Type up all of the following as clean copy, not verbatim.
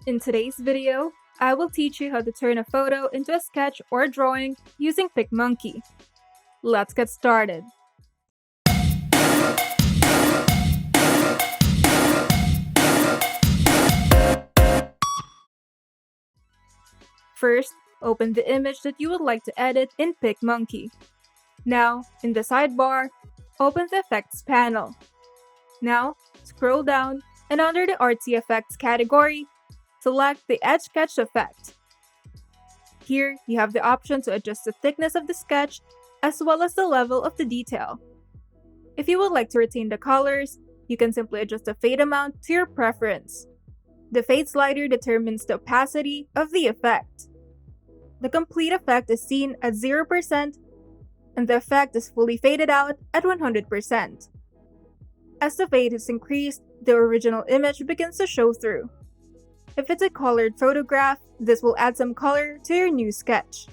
In today's video, I will teach you how to turn a photo into a sketch or drawing using PicMoney. Let's get started. First, open the image that you would like to edit in PicMoney. Now, in the sidebar, open the Effects panel. Now, scroll down and under the Artsy Effects category, select the Edge Sketch effect. Here, you have the option to adjust the thickness of the sketch as well as the level of the detail. If you would like to retain the colors, you can simply adjust the fade amount to your preference. The fade slider determines the opacity of the effect. The complete effect is seen at 0%, and the effect is fully faded out at 100%. As the fade is increased, the original image begins to show through. If it's a colored photograph, this will add some color to your new sketch.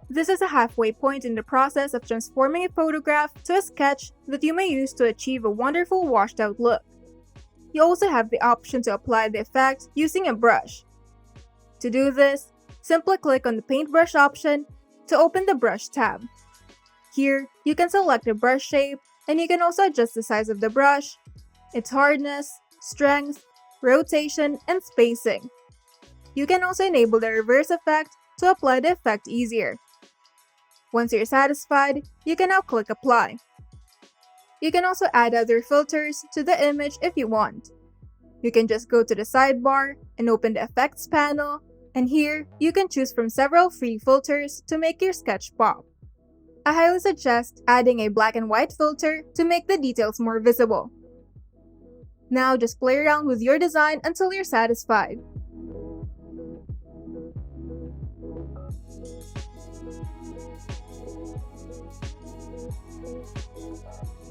This is a halfway point in the process of transforming a photograph to a sketch that you may use to achieve a wonderful washed out look. You also have the option to apply the effect using a brush. To do this, simply click on the paintbrush option to open the brush tab. Here, you can select the brush shape and you can also adjust the size of the brush, its hardness, strength, rotation, and spacing. You can also enable the reverse effect to apply the effect easier. Once you're satisfied, you can now click Apply. You can also add other filters to the image if you want. You can just go to the sidebar and open the Effects panel, and here you can choose from several free filters to make your sketch pop. I highly suggest adding a black and white filter to make the details more visible. Now just play around with your design until you're satisfied.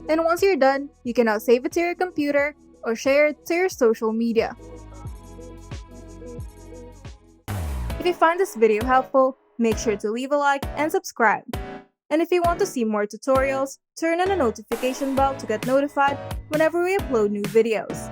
And once you're done, you can now save it to your computer or share it to your social media. If you find this video helpful, make sure to leave a like and subscribe. And if you want to see more tutorials, turn on the notification bell to get notified whenever we upload new videos.